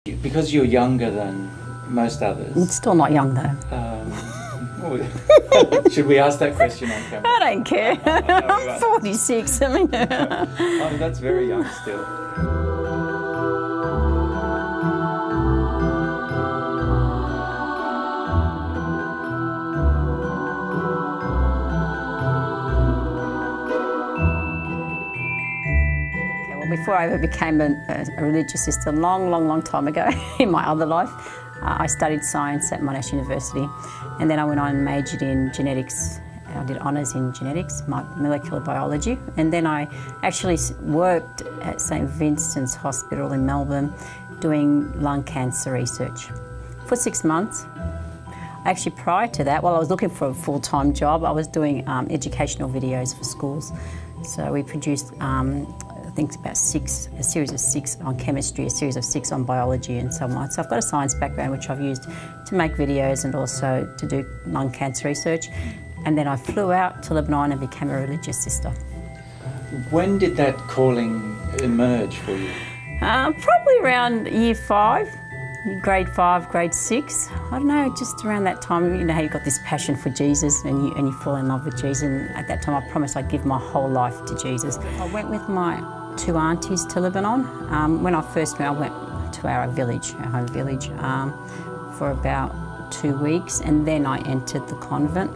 Because you're younger than most others. It's still not young though. Should we ask that question on camera? I don't care. I'm 46. I mean, oh, that's very young still. before I ever became a religious sister, long time ago in my other life, I studied science at Monash University, and then I went on and majored in genetics. I did honours in genetics, molecular biology, and then I actually worked at St Vincent's Hospital in Melbourne doing lung cancer research for 6 months. Actually, prior to that, while I was looking for a full-time job, I was doing educational videos for schools. So we produced, I think, about a series of 6 on chemistry, a series of 6 on biology and so on. So I've got a science background which I've used to make videos and also to do lung cancer research. And then I flew out to Lebanon and became a religious sister. When did that calling emerge for you? Probably around year 5. Grade 5, grade 6. I don't know, just around that time, you know how you've got this passion for Jesus and you fall in love with Jesus, and at that time I promised I'd give my whole life to Jesus. I went with my 2 aunties to Lebanon. When I first went, I went to our village, our home village, for about 2 weeks, and then I entered the convent.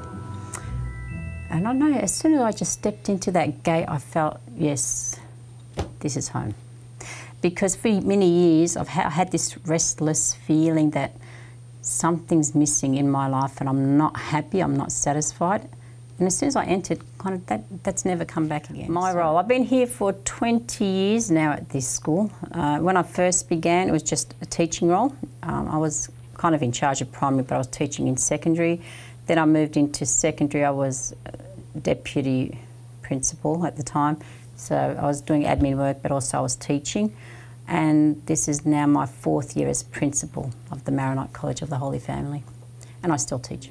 And I don't know, as soon as I just stepped into that gate, I felt, yes, this is home. Because for many years I've had this restless feeling that something's missing in my life and I'm not happy, I'm not satisfied. And as soon as I entered, kind of that's never come back again. My role, I've been here for 20 years now at this school. When I first began, it was just a teaching role. I was kind of in charge of primary, but I was teaching in secondary. Then I moved into secondary. I was deputy principal at the time. So I was doing admin work, but also I was teaching. And this is now my 4th year as principal of the Maronite College of the Holy Family. And I still teach.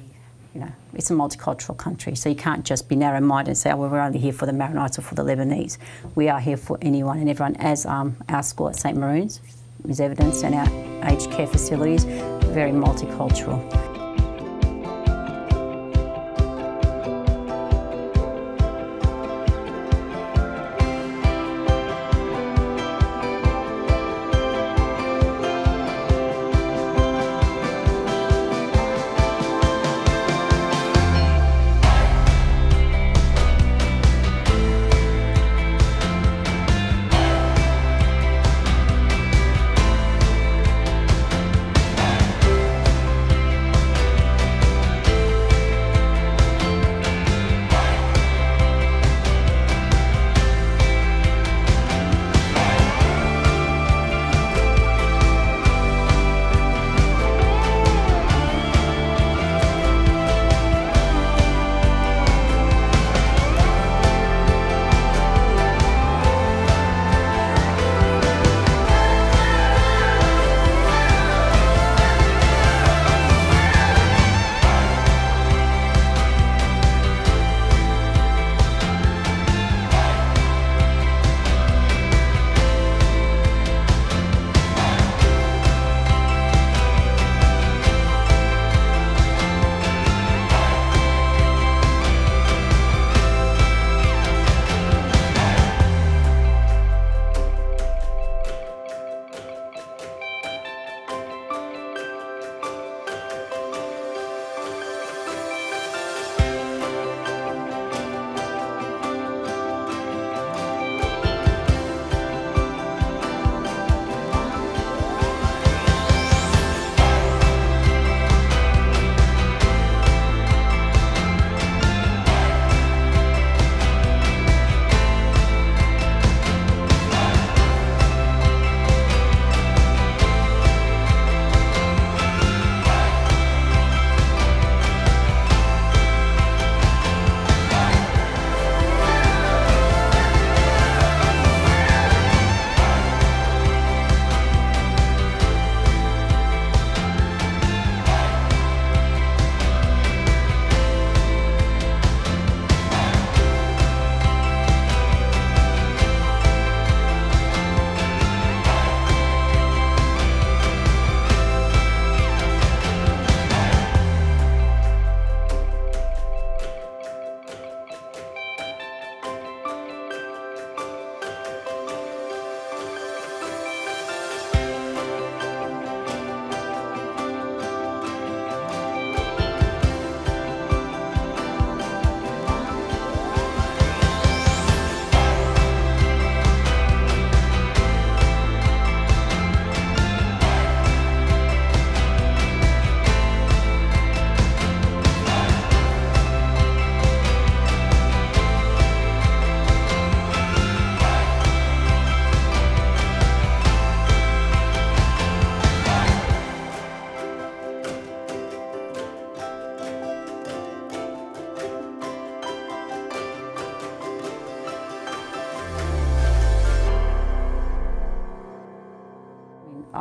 You know, it's a multicultural country, so you can't just be narrow-minded and say, oh, well, we're only here for the Maronites or for the Lebanese. We are here for anyone and everyone, as our school at St Maroon's is evidence, and our aged care facilities, very multicultural.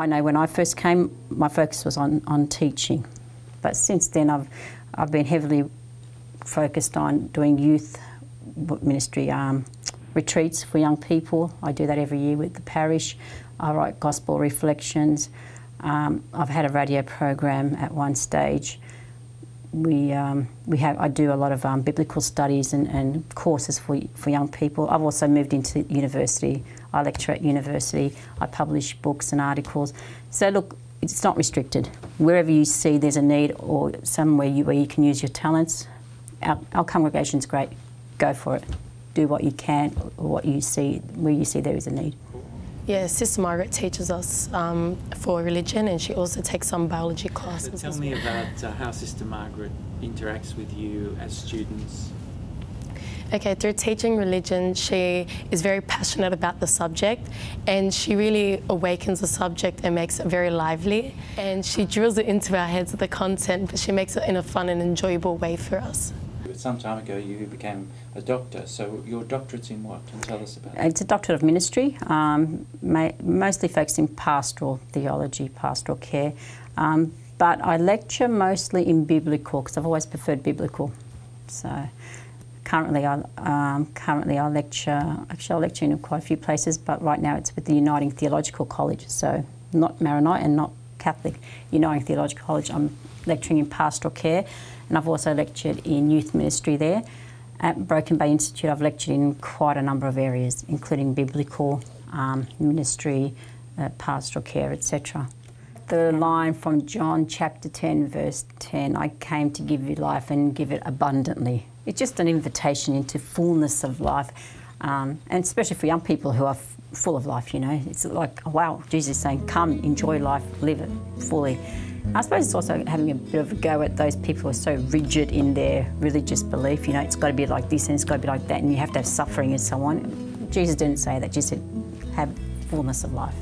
I know when I first came, my focus was on teaching. But since then, I've been heavily focused on doing youth ministry retreats for young people. I do that every year with the parish. I write gospel reflections. I've had a radio program at one stage. I do a lot of biblical studies and courses for young people. I've also moved into university. I lecture at university. I publish books and articles. So look, it's not restricted. Wherever you see there's a need or somewhere where you can use your talents, our congregation's great. Go for it. Do what you can or what you see, where you see there is a need. Yeah, Sister Margaret teaches us for religion, and she also takes some biology classes. So tell me about how Sister Margaret interacts with you as students. Okay, through teaching religion, she is very passionate about the subject, and she really awakens the subject and makes it very lively. And she drills it into our heads, the content, but she makes it in a fun and enjoyable way for us. Some time ago you became a doctor, so your doctorate's in what? And tell us about it. It's a doctorate of ministry, mostly focused in pastoral theology, pastoral care. But I lecture mostly in biblical, because I've always preferred biblical. So currently I lecture, actually I lecture in quite a few places, but right now it's with the Uniting Theological College, so not Maronite and not Catholic. Uniting Theological College, I'm lecturing in pastoral care, and I've also lectured in youth ministry there. At Broken Bay Institute, I've lectured in quite a number of areas, including biblical, ministry, pastoral care, etc. The line from John chapter 10, verse 10, I came to give you life and give it abundantly. It's just an invitation into fullness of life, and especially for young people who are full of life, you know. It's like, oh, wow, Jesus is saying, come, enjoy life, live it fully. I suppose it's also having a bit of a go at those people who are so rigid in their religious belief. You know, it's got to be like this and it's got to be like that and you have to have suffering and so on. Jesus didn't say that, just said, have fullness of life.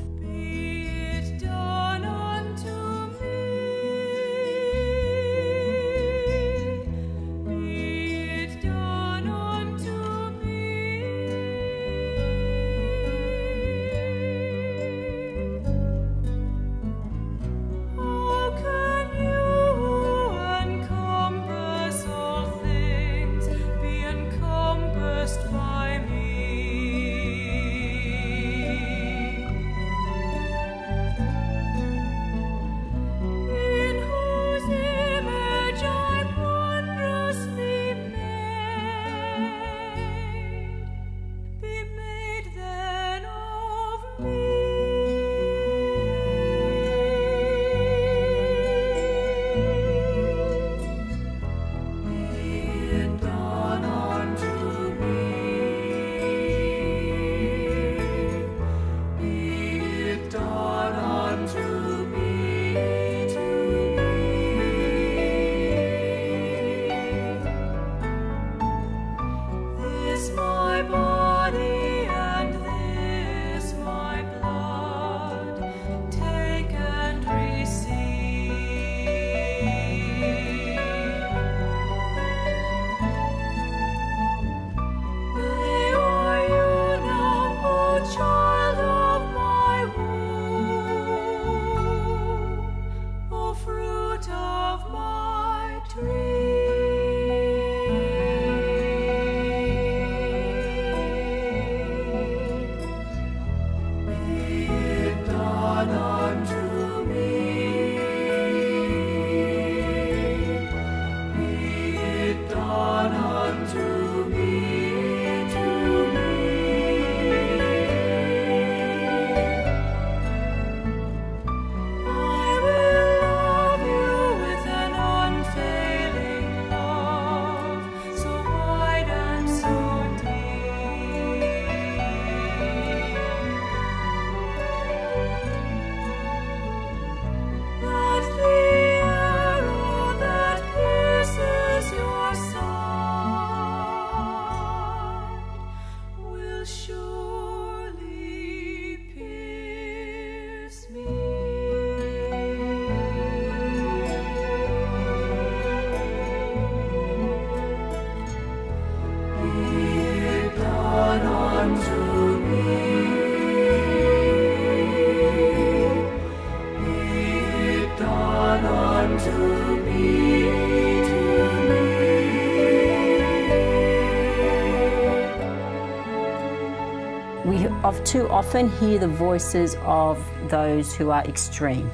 We too often hear the voices of those who are extreme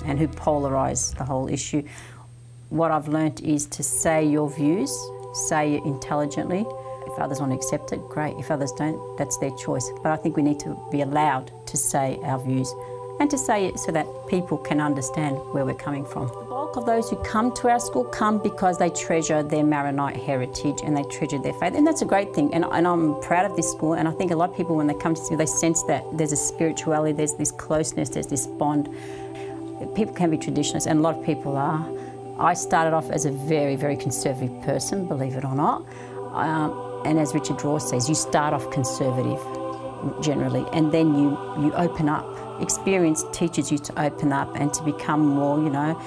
and who polarise the whole issue. What I've learnt is to say your views, say it intelligently. If others want to accept it, great. If others don't, that's their choice. But I think we need to be allowed to say our views and to say it so that people can understand where we're coming from. The bulk of those who come to our school come because they treasure their Maronite heritage and they treasure their faith, and that's a great thing. And I'm proud of this school, and I think a lot of people, when they come to school, they sense that there's a spirituality, there's this closeness, there's this bond. People can be traditionalists, and a lot of people are. I started off as a very, very conservative person, believe it or not. And as Richard Rohr says, you start off conservative, generally, and then you open up. Experience teaches you to open up and to become more, you know,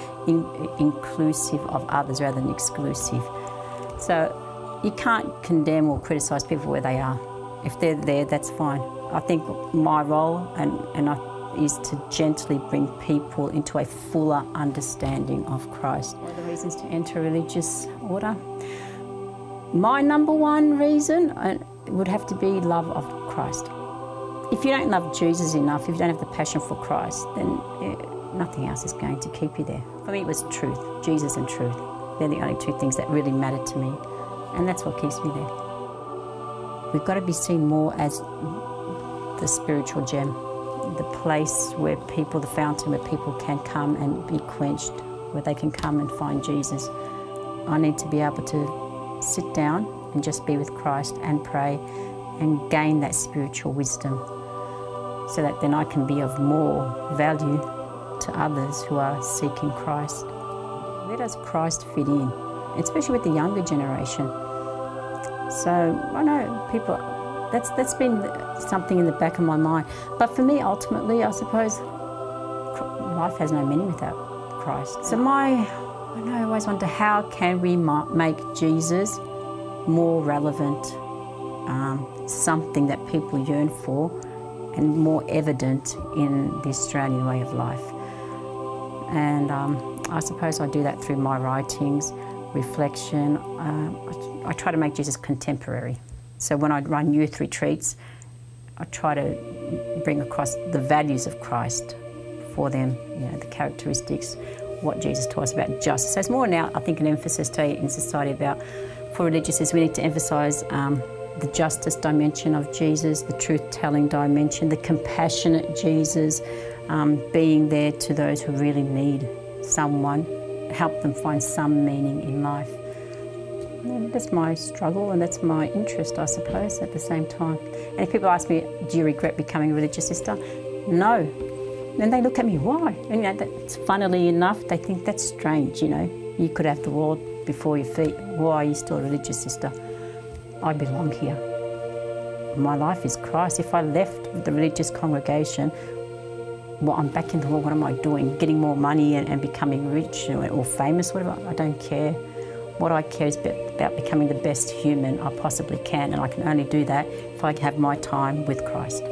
inclusive of others rather than exclusive. So you can't condemn or criticise people where they are. If they're there, that's fine. I think my role is to gently bring people into a fuller understanding of Christ. One of the reasons to enter a religious order? My number one reason would have to be love of Christ. If you don't love Jesus enough, if you don't have the passion for Christ, then nothing else is going to keep you there. For me, it was truth, Jesus and truth. They're the only two things that really mattered to me, and that's what keeps me there. We've got to be seen more as the spiritual gem, the place where people, the fountain where people can come and be quenched, where they can come and find Jesus. I need to be able to sit down and just be with Christ and pray and gain that spiritual wisdom so that then I can be of more value to others who are seeking Christ. Where does Christ fit in, especially with the younger generation? So I know people, that's been something in the back of my mind. But for me, ultimately, I suppose life has no meaning without Christ. So I always wonder, how can we make Jesus more relevant, something that people yearn for, and more evident in the Australian way of life. And I suppose I do that through my writings, reflection. I try to make Jesus contemporary. So when I run youth retreats, I try to bring across the values of Christ for them, you know, the characteristics, what Jesus taught us about justice. So it's more now, I think, an emphasis today in society about, for religious, is we need to emphasise the justice dimension of Jesus, the truth-telling dimension, the compassionate Jesus, being there to those who really need someone, help them find some meaning in life. And that's my struggle and that's my interest, I suppose, at the same time. And if people ask me, do you regret becoming a religious sister? No. And they look at me, why? And you know, that's, funnily enough, they think that's strange, you know. You could have the world before your feet. Why are you still a religious sister? I belong here. My life is Christ. If I left the religious congregation, well, I'm back in the world, what am I doing? Getting more money and becoming rich or famous, whatever? I don't care. What I care is about becoming the best human I possibly can, and I can only do that if I have my time with Christ.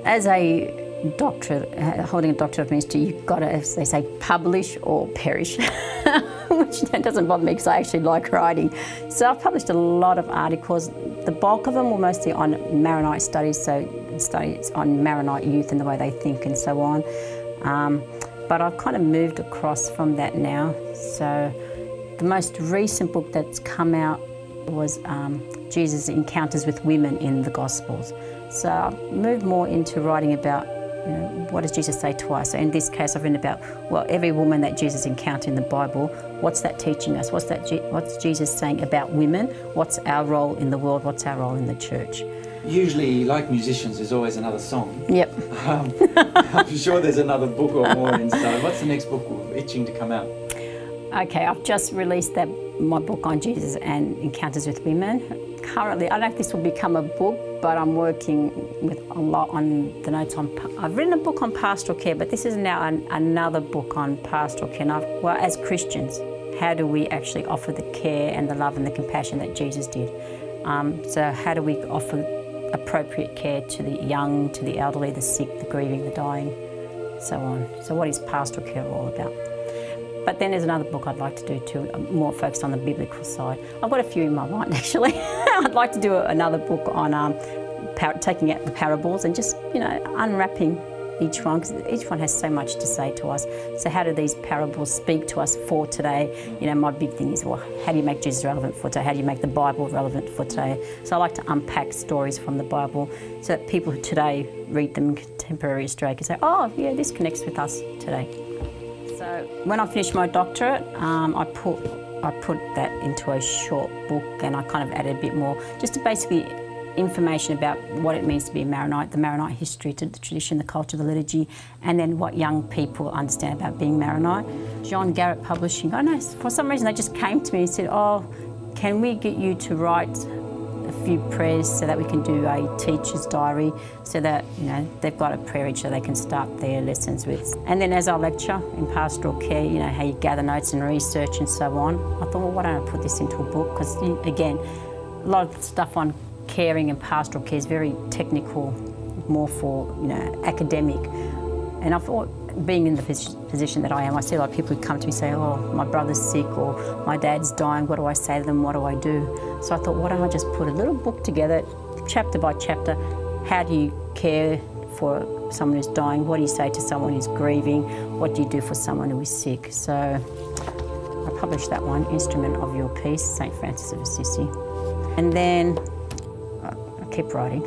As a doctorate, holding a doctorate of ministry, you've got to, as they say, publish or perish, which doesn't bother me because I actually like writing. So I've published a lot of articles. The bulk of them were mostly on Maronite studies, so studies on Maronite youth and the way they think and so on. But I've kind of moved across from that now. So the most recent book that's come out was Jesus' encounters with women in the Gospels. So I've moved more into writing about, you know, what does Jesus say to us? So in this case, I've written about, well, every woman that Jesus encountered in the Bible, what's that teaching us? What's Jesus saying about women? What's our role in the world? What's our role in the church? Usually, like musicians, there's always another song. Yep. I'm sure there's another book or more inside. What's the next book itching to come out? Okay, I've just released my book on Jesus and encounters with women. Currently, I don't know if this will become a book, but I'm working with a lot on the notes on. I've written a book on pastoral care, but this is now another book on pastoral care. Well, as Christians, how do we actually offer the care and the love and the compassion that Jesus did? So how do we offer appropriate care to the young, to the elderly, the sick, the grieving, the dying, so on? So what is pastoral care all about? But then there's another book I'd like to do too, more focused on the biblical side. I've got a few in my mind actually. I'd like to do another book on taking out the parables and just, you know, unwrapping each one, because each one has so much to say to us. So how do these parables speak to us for today? You know, my big thing is, well, how do you make Jesus relevant for today? How do you make the Bible relevant for today? So I like to unpack stories from the Bible so that people who today read them in contemporary Australia can say, oh, yeah, this connects with us today. So when I finished my doctorate, I put that into a short book, and I kind of added a bit more, just to basically information about what it means to be a Maronite, the Maronite history, the tradition, the culture, the liturgy, and then what young people understand about being Maronite. John Garrett Publishing, I don't know, for some reason they just came to me and said, oh, can we get you to write a few prayers so that we can do a teacher's diary, so that, you know, they've got a prayer each so they can start their lessons with. And then as I lecture in pastoral care, you know, how you gather notes and research and so on, I thought, well, why don't I put this into a book? Because, again, a lot of stuff on caring and pastoral care is very technical, more for, you know, academic. And I thought, being in the position that I am, I see a lot of people who come to me and say, oh, my brother's sick or my dad's dying, what do I say to them, what do I do? So I thought, why don't I just put a little book together, chapter by chapter, how do you care for someone who's dying, what do you say to someone who's grieving, what do you do for someone who is sick? So I published that one, Instrument of Your Peace, St. Francis of Assisi. And then I keep writing.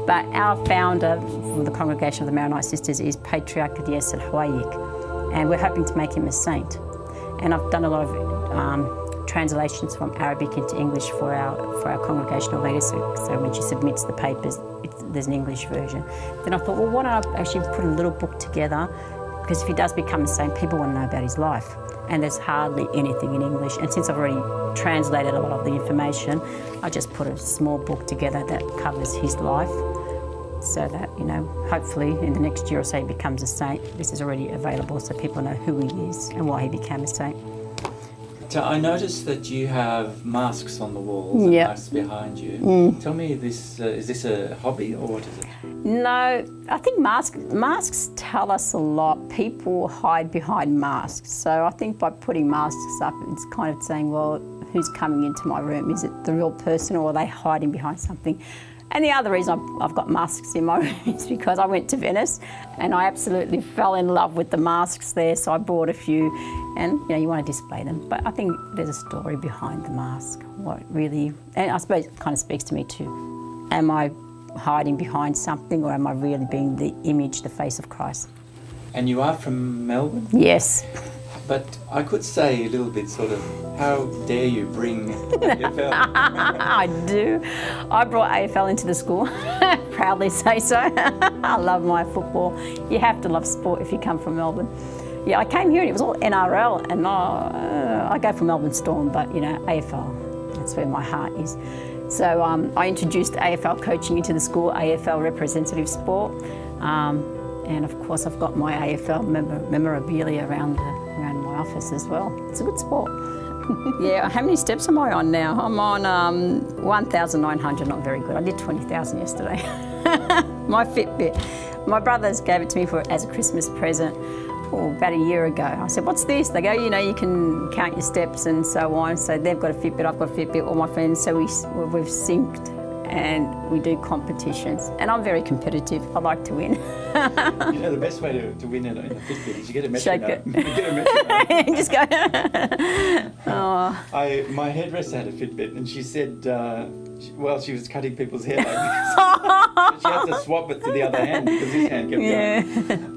But our founder for the Congregation of the Maronite Sisters is Patriarch Dies Hawaii, and we're hoping to make him a saint. And I've done a lot of translations from Arabic into English for our congregational leader, so when she submits the papers, there's an English version. Then I thought, well, why don't I actually put a little book together, because if he does become a saint, people want to know about his life. And there's hardly anything in English. And since I've already translated a lot of the information, I just put a small book together that covers his life, so that, you know, hopefully in the next year or so he becomes a saint. This is already available so people know who he is and why he became a saint. So I noticed that you have masks on the walls and masks behind you. Tell me, is this a hobby or what is it? No, I think masks tell us a lot. People hide behind masks. So I think by putting masks up, it's kind of saying, well, who's coming into my room? Is it the real person, or are they hiding behind something? And the other reason I've got masks in my room is because I went to Venice and I absolutely fell in love with the masks there, so I bought a few, and, you know, you want to display them. But I think there's a story behind the mask, what really, and I suppose it kind of speaks to me too. Am I hiding behind something, or am I really being the image, the face of Christ? And you are from Melbourne? Yes. But I could say a little bit sort of, how dare you bring AFL? I do. I brought AFL into the school. Proudly say so. I love my football. You have to love sport if you come from Melbourne. Yeah, I came here and it was all NRL, and I go for Melbourne Storm, but, you know, AFL, that's where my heart is. So I introduced AFL coaching into the school, AFL representative sport. And of course I've got my AFL memorabilia around my office as well. It's a good sport. Yeah, how many steps am I on now? I'm on 1,900, not very good. I did 20,000 yesterday. My Fitbit. My brothers gave it to me as a Christmas present about a year ago. I said, what's this? They go, you know, you can count your steps and so on. So they've got a Fitbit, I've got a Fitbit, all my friends. So we've synced and we do competitions. And I'm very competitive. I like to win. You know, the best way to win in a Fitbit is you get a metronome. Shake it. You get a metronome. Just go. Oh. My hairdresser had a Fitbit, and she said, well, she was cutting people's hair like this. But she had to swap it to the other hand because this hand kept going.